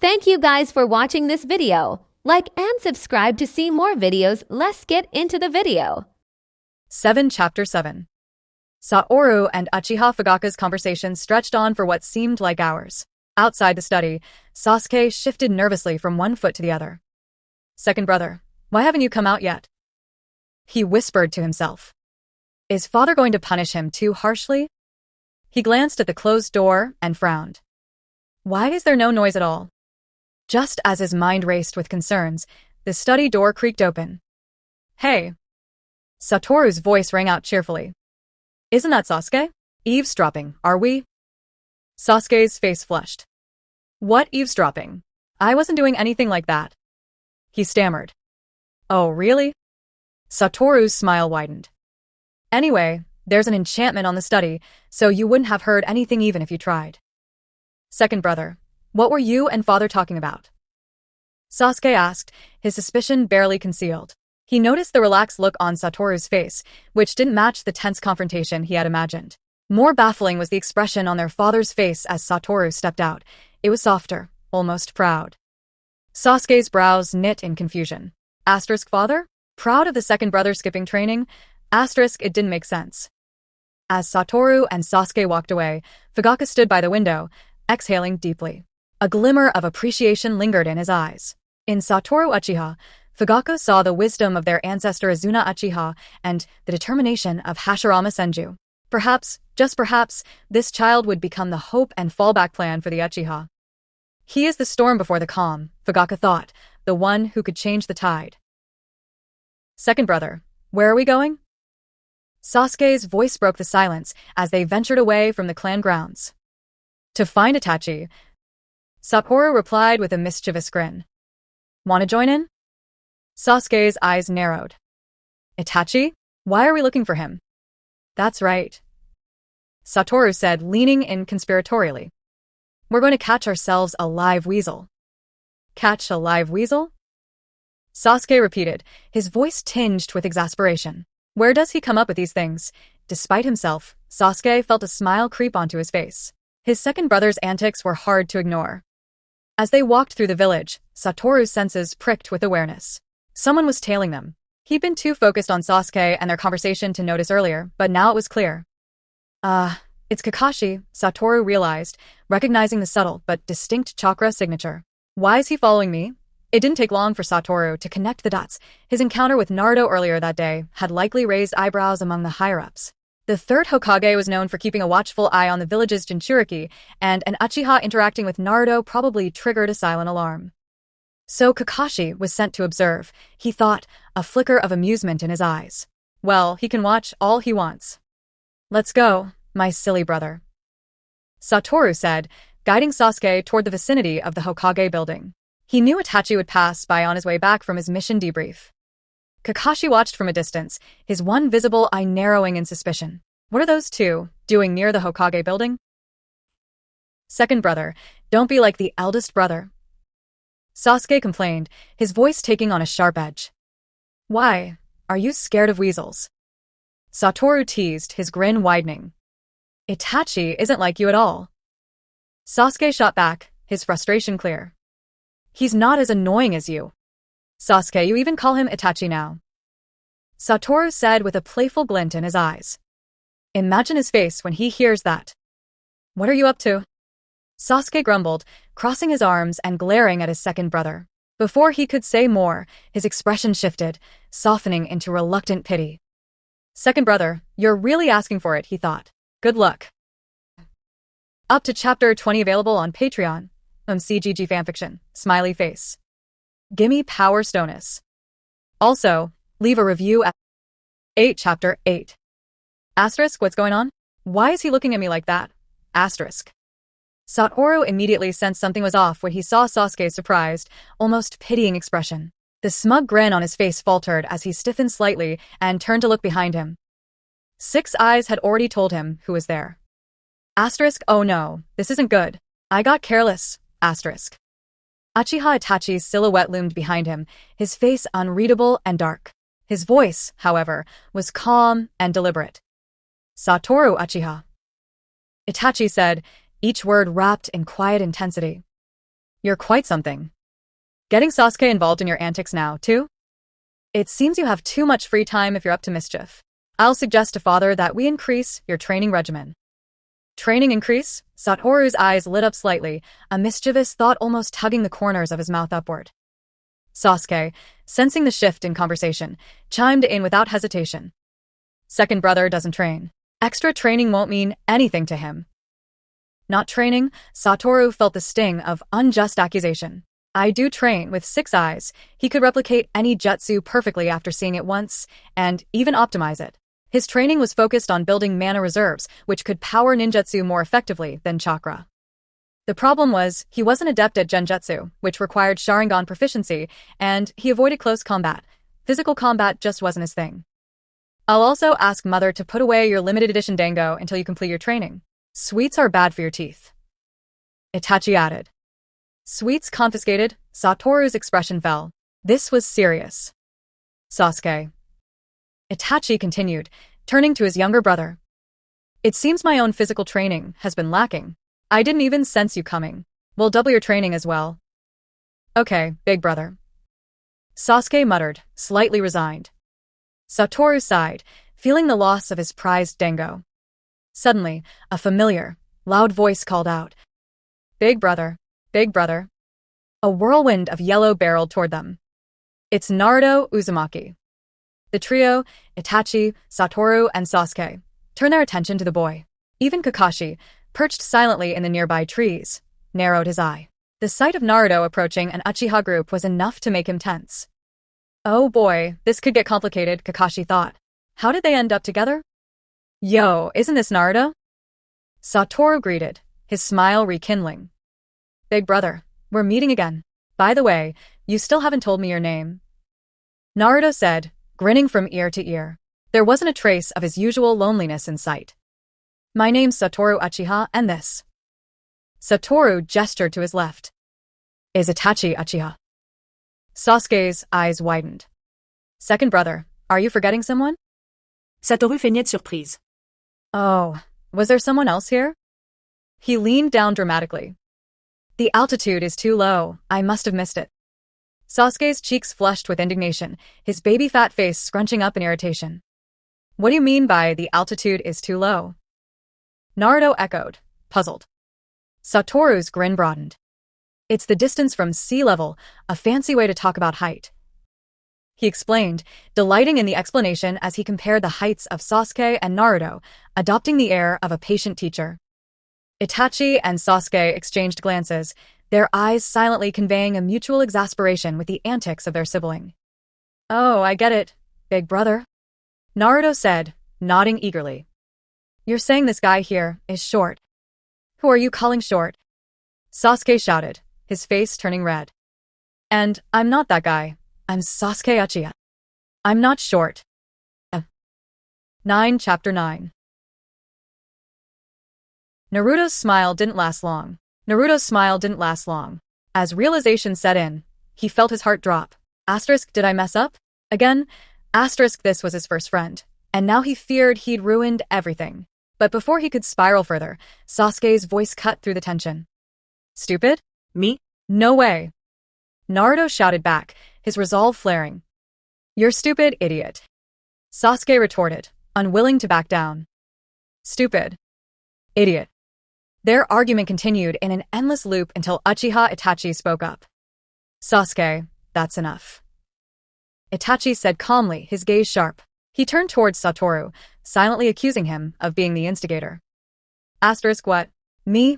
Thank you guys for watching this video. Like and subscribe to see more videos. Let's get into the video. 7 Chapter 7 Satoru and Uchiha Fugaka's conversation stretched on for what seemed like hours. Outside the study, Sasuke shifted nervously from one foot to the other. "Second brother, why haven't you come out yet?" He whispered to himself. Is father going to punish him too harshly? He glanced at the closed door and frowned. Why is there no noise at all? Just as his mind raced with concerns, the study door creaked open. "Hey!" Satoru's voice rang out cheerfully. "Isn't that Sasuke? Eavesdropping, are we?" Sasuke's face flushed. "What eavesdropping? I wasn't doing anything like that." He stammered. "Oh, really?" Satoru's smile widened. "Anyway, there's an enchantment on the study, so you wouldn't have heard anything even if you tried." "Second brother, what were you and father talking about?" Sasuke asked, his suspicion barely concealed. He noticed the relaxed look on Satoru's face, which didn't match the tense confrontation he had imagined. More baffling was the expression on their father's face as Satoru stepped out. It was softer, almost proud. Sasuke's brows knit in confusion. Asterisk father? Proud of the second brother skipping training? Asterisk it didn't make sense. As Satoru and Sasuke walked away, Fugaka stood by the window, exhaling deeply. A glimmer of appreciation lingered in his eyes. In Satoru Uchiha, Fugaka saw the wisdom of their ancestor Azuna Uchiha and the determination of Hashirama Senju. Perhaps, just perhaps, this child would become the hope and fallback plan for the Uchiha. He is the storm before the calm, Fugaka thought, the one who could change the tide. "Second brother, where are we going?" Sasuke's voice broke the silence as they ventured away from the clan grounds. "To find Itachi," Satoru replied with a mischievous grin. "Want to join in?" Sasuke's eyes narrowed. "Itachi? Why are we looking for him?" "That's right," Satoru said, leaning in conspiratorially. "We're going to catch ourselves a live weasel." "Catch a live weasel?" Sasuke repeated, his voice tinged with exasperation. Where does he come up with these things? Despite himself, Sasuke felt a smile creep onto his face. His second brother's antics were hard to ignore. As they walked through the village, Satoru's senses pricked with awareness. Someone was tailing them. He'd been too focused on Sasuke and their conversation to notice earlier, but now it was clear. It's Kakashi, Satoru realized, recognizing the subtle but distinct chakra signature. Why is he following me? It didn't take long for Satoru to connect the dots. His encounter with Naruto earlier that day had likely raised eyebrows among the higher-ups. The third Hokage was known for keeping a watchful eye on the village's Jinchuriki, and an Uchiha interacting with Naruto probably triggered a silent alarm. So Kakashi was sent to observe, he thought, a flicker of amusement in his eyes. Well, he can watch all he wants. "Let's go, my silly brother," Satoru said, guiding Sasuke toward the vicinity of the Hokage building. He knew Itachi would pass by on his way back from his mission debrief. Kakashi watched from a distance, his one visible eye narrowing in suspicion. What are those two doing near the Hokage building? "Second brother, don't be like the eldest brother," Sasuke complained, his voice taking on a sharp edge. "Why? Are you scared of weasels?" Satoru teased, his grin widening. "Itachi isn't like you at all." Sasuke shot back, his frustration clear. "He's not as annoying as you." "Sasuke, you even call him Itachi now," Satoru said with a playful glint in his eyes. Imagine his face when he hears that. "What are you up to?" Sasuke grumbled, crossing his arms and glaring at his second brother. Before he could say more, his expression shifted, softening into reluctant pity. "Second brother, you're really asking for it," he thought. "Good luck." Up to Chapter 20 available on Patreon. BYGGFanfiction, smiley face. Gimme Power Stonus. Also, leave a review at 8 Chapter 8. Asterisk, what's going on? Why is he looking at me like that? Asterisk. Satoru immediately sensed something was off when he saw Sasuke's surprised, almost pitying expression. The smug grin on his face faltered as he stiffened slightly and turned to look behind him. 6 eyes had already told him who was there. Asterisk, oh no, this isn't good. I got careless. Asterisk. Uchiha Itachi's silhouette loomed behind him, his face unreadable and dark. His voice, however, was calm and deliberate. "Satoru Uchiha," Itachi said, each word wrapped in quiet intensity. You're quite something. Getting Sasuke involved in your antics now, too? It seems you have too much free time if you're up to mischief. I'll suggest to father that we increase your training regimen. Training increase? Satoru's eyes lit up slightly, a mischievous thought almost tugging the corners of his mouth upward. Sasuke, sensing the shift in conversation, chimed in without hesitation. Second brother doesn't train. Extra training won't mean anything to him. Not training, Satoru felt the sting of unjust accusation. I do train with 6 eyes. He could replicate any jutsu perfectly after seeing it once, and even optimize it. His training was focused on building mana reserves, which could power ninjutsu more effectively than chakra. The problem was, he wasn't adept at genjutsu, which required Sharingan proficiency, and he avoided close combat. Physical combat just wasn't his thing. I'll also ask Mother to put away your limited edition dango until you complete your training. Sweets are bad for your teeth. Itachi added. Sweets confiscated? Satoru's expression fell. This was serious. Sasuke. Itachi continued, turning to his younger brother. It seems my own physical training has been lacking. I didn't even sense you coming. We'll double your training as well. Okay, big brother. Sasuke muttered, slightly resigned. Satoru sighed, feeling the loss of his prized dango. Suddenly, a familiar, loud voice called out. Big brother, big brother. A whirlwind of yellow barreled toward them. It's Naruto Uzumaki. The trio, Itachi, Satoru, and Sasuke, turned their attention to the boy. Even Kakashi, perched silently in the nearby trees, narrowed his eye. The sight of Naruto approaching an Uchiha group was enough to make him tense. Oh boy, this could get complicated, Kakashi thought. How did they end up together? Yo, isn't this Naruto? Satoru greeted, his smile rekindling. Big brother, we're meeting again. By the way, you still haven't told me your name. Naruto said, grinning from ear to ear. There wasn't a trace of his usual loneliness in sight. My name's Satoru Uchiha, and this. Satoru gestured to his left. Is Itachi Uchiha? Sasuke's eyes widened. Second brother, are you forgetting someone? Satoru feignait de surprise. Oh, was there someone else here? He leaned down dramatically. The altitude is too low, I must have missed it. Sasuke's cheeks flushed with indignation, his baby fat face scrunching up in irritation. What do you mean by the altitude is too low? Naruto echoed, puzzled. Satoru's grin broadened. It's the distance from sea level, a fancy way to talk about height. He explained, delighting in the explanation as he compared the heights of Sasuke and Naruto, adopting the air of a patient teacher. Itachi and Sasuke exchanged glances, their eyes silently conveying a mutual exasperation with the antics of their sibling. Oh, I get it, big brother. Naruto said, nodding eagerly. You're saying this guy here is short. Who are you calling short? Sasuke shouted, his face turning red. And I'm not that guy. I'm Sasuke Uchiha. I'm not short. 9 Chapter 9. Naruto's smile didn't last long. As realization set in, he felt his heart drop. Did I mess up? Again? This was his first friend, and now he feared he'd ruined everything. But before he could spiral further, Sasuke's voice cut through the tension. Stupid? Me? No way. Naruto shouted back, his resolve flaring. You're stupid, idiot. Sasuke retorted, unwilling to back down. Stupid. Idiot. Their argument continued in an endless loop until Uchiha Itachi spoke up. Sasuke, that's enough. Itachi said calmly, his gaze sharp. He turned towards Satoru, silently accusing him of being the instigator. What? Me?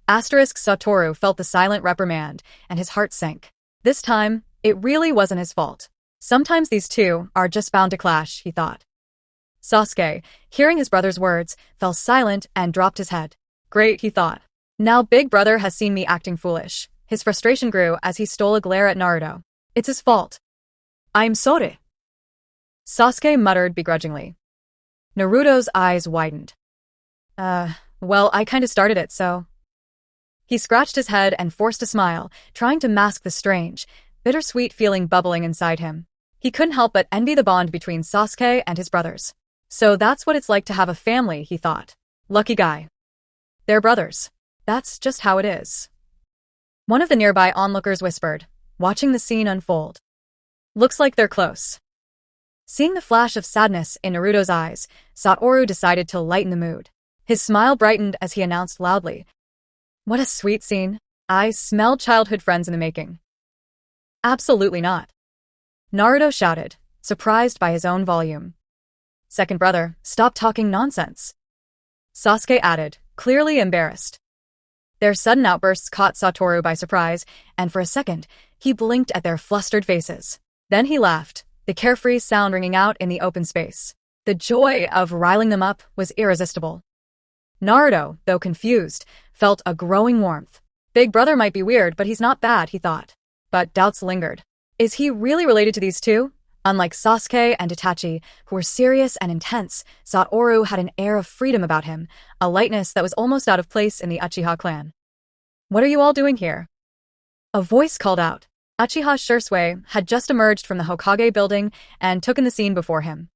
Satoru felt the silent reprimand, and his heart sank. This time, it really wasn't his fault. Sometimes these two are just bound to clash, he thought. Sasuke, hearing his brother's words, fell silent and dropped his head. Great, he thought. Now big brother has seen me acting foolish. His frustration grew as he stole a glare at Naruto. It's his fault. I'm sorry. Sasuke muttered begrudgingly. Naruto's eyes widened. Well, I kinda started it, so... He scratched his head and forced a smile, trying to mask the strange, bittersweet feeling bubbling inside him. He couldn't help but envy the bond between Sasuke and his brothers. So that's what it's like to have a family, he thought. Lucky guy. They're brothers. That's just how it is. One of the nearby onlookers whispered, watching the scene unfold. Looks like they're close. Seeing the flash of sadness in Naruto's eyes, Satoru decided to lighten the mood. His smile brightened as he announced loudly, "What a sweet scene. I smell childhood friends in the making." "Absolutely not," Naruto shouted, surprised by his own volume. "Second brother, stop talking nonsense," Sasuke added, clearly embarrassed. Their sudden outbursts caught Satoru by surprise, and for a second, he blinked at their flustered faces. Then he laughed, the carefree sound ringing out in the open space. The joy of riling them up was irresistible. Naruto, though confused, felt a growing warmth. Big brother might be weird, but he's not bad, he thought. But doubts lingered. Is he really related to these two? Unlike Sasuke and Itachi, who were serious and intense, Satoru had an air of freedom about him, a lightness that was almost out of place in the Uchiha clan. "What are you all doing here?" A voice called out. Uchiha Shursui had just emerged from the Hokage building and took in the scene before him.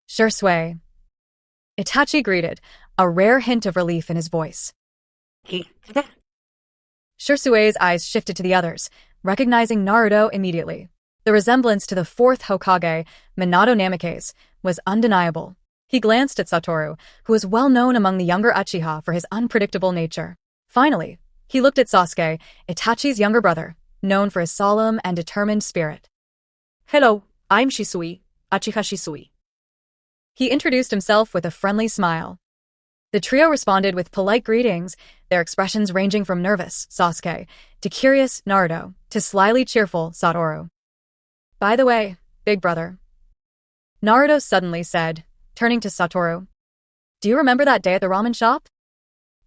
"Shursui," Itachi greeted, a rare hint of relief in his voice. Shursue's eyes shifted to the others, recognizing Naruto immediately. The resemblance to the fourth Hokage, Minato Namikaze, was undeniable. He glanced at Satoru, who was well known among the younger Uchiha for his unpredictable nature. Finally, he looked at Sasuke, Itachi's younger brother, known for his solemn and determined spirit. Hello, I'm Shisui, Uchiha Shisui. He introduced himself with a friendly smile. The trio responded with polite greetings, their expressions ranging from nervous, Sasuke, to curious, Naruto, to slyly cheerful, Satoru. "By the way, big brother," Naruto suddenly said, turning to Satoru. "Do you remember that day at the ramen shop?"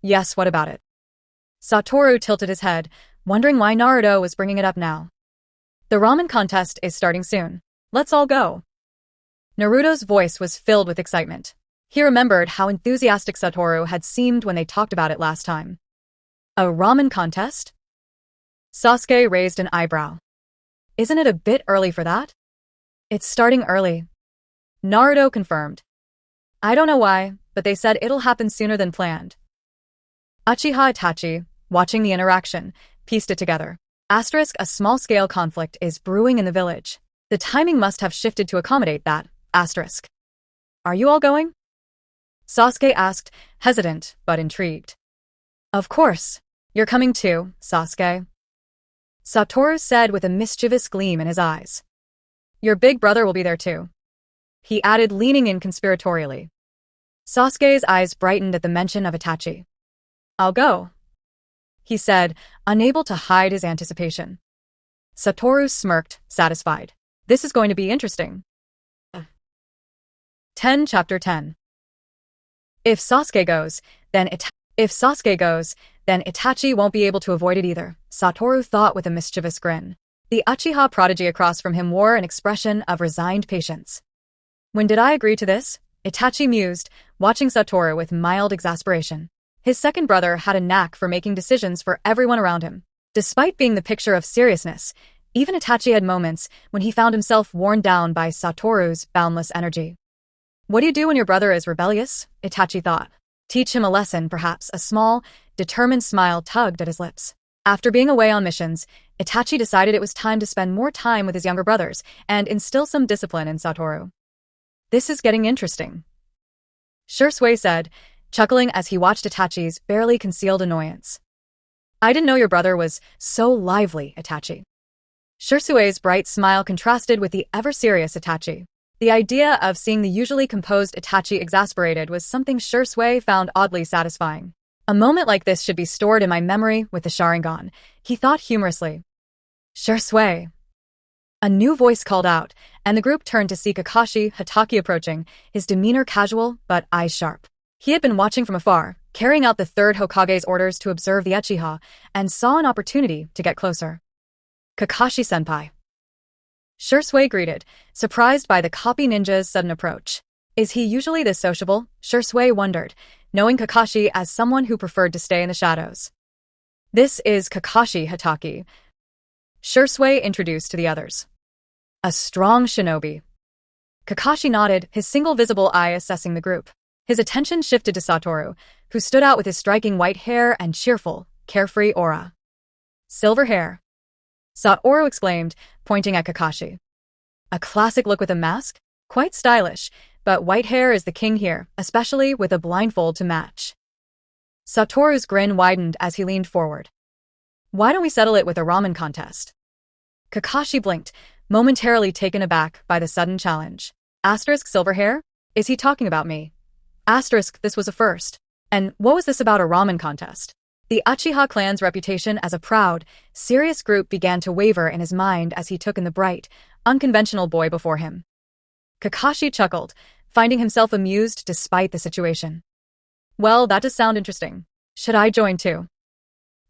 "Yes, what about it?" Satoru tilted his head, wondering why Naruto was bringing it up now. "The ramen contest is starting soon. Let's all go." Naruto's voice was filled with excitement. He remembered how enthusiastic Satoru had seemed when they talked about it last time. "A ramen contest?" Sasuke raised an eyebrow. "Isn't it a bit early for that?" "It's starting early," Naruto confirmed. "I don't know why, but they said it'll happen sooner than planned." Uchiha Itachi, watching the interaction, pieced it together. Asterisk, a small-scale conflict is brewing in the village. The timing must have shifted to accommodate that. Asterisk. "Are you all going?" Sasuke asked, hesitant but intrigued. "Of course. You're coming too, Sasuke," Satoru said with a mischievous gleam in his eyes. "Your big brother will be there too," he added, leaning in conspiratorially. Sasuke's eyes brightened at the mention of Itachi. "I'll go," he said, unable to hide his anticipation. Satoru smirked, satisfied. "This is going to be interesting." 10 Chapter 10. If Sasuke goes, then Itachi won't be able to avoid it either, Satoru thought with a mischievous grin. The Uchiha prodigy across from him wore an expression of resigned patience. "When did I agree to this?" Itachi mused, watching Satoru with mild exasperation. His second brother had a knack for making decisions for everyone around him. Despite being the picture of seriousness, even Itachi had moments when he found himself worn down by Satoru's boundless energy. "What do you do when your brother is rebellious?" Itachi thought. Teach him a lesson, perhaps. A small, determined smile tugged at his lips. After being away on missions, Itachi decided it was time to spend more time with his younger brothers and instill some discipline in Satoru. "This is getting interesting," Shursui said, chuckling as he watched Itachi's barely concealed annoyance. "I didn't know your brother was so lively, Itachi." Shursui's bright smile contrasted with the ever-serious Itachi. The idea of seeing the usually composed Itachi exasperated was something Shursui found oddly satisfying. "A moment like this should be stored in my memory with the Sharingan," he thought humorously. "Shursui." A new voice called out, and the group turned to see Kakashi Hatake approaching, his demeanor casual but eyes sharp. He had been watching from afar, carrying out the third Hokage's orders to observe the Uchiha, and saw an opportunity to get closer. "Kakashi-senpai," Shursui greeted, surprised by the copy ninja's sudden approach. Is he usually this sociable? Shursui wondered, knowing Kakashi as someone who preferred to stay in the shadows. "This is Kakashi Hatake," Shursui introduced to the others. "A strong shinobi." Kakashi nodded, his single visible eye assessing the group. His attention shifted to Satoru, who stood out with his striking white hair and cheerful, carefree aura. Silver hair. Satoru exclaimed, pointing at Kakashi. A classic look with a mask? Quite stylish, but white hair is the king here, especially with a blindfold to match. Satoru's grin widened as he leaned forward. Why don't we settle it with a ramen contest? Kakashi blinked, momentarily taken aback by the sudden challenge. Asterisk silver hair? Is he talking about me? Asterisk, this was a first. And what was this about a ramen contest? The Uchiha clan's reputation as a proud, serious group began to waver in his mind as he took in the bright, unconventional boy before him. Kakashi chuckled, finding himself amused despite the situation. Well, that does sound interesting. Should I join too?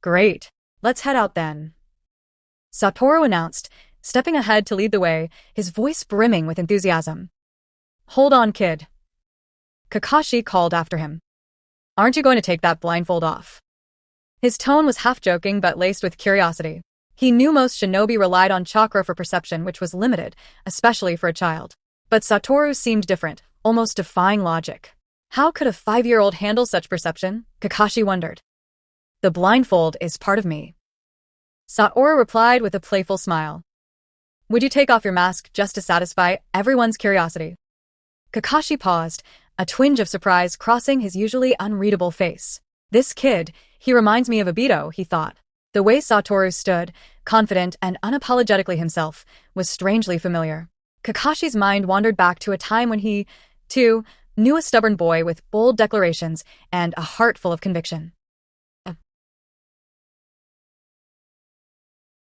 Great. Let's head out then. Satoru announced, stepping ahead to lead the way, his voice brimming with enthusiasm. Hold on, kid. Kakashi called after him. Aren't you going to take that blindfold off? His tone was half-joking but laced with curiosity. He knew most shinobi relied on chakra for perception, which was limited, especially for a child. But Satoru seemed different, almost defying logic. How could a 5-year-old handle such perception? Kakashi wondered. The blindfold is part of me. Satoru replied with a playful smile. Would you take off your mask just to satisfy everyone's curiosity? Kakashi paused, a twinge of surprise crossing his usually unreadable face. This kid, he reminds me of Obito, he thought. The way Satoru stood, confident and unapologetically himself, was strangely familiar. Kakashi's mind wandered back to a time when he, too, knew a stubborn boy with bold declarations and a heart full of conviction.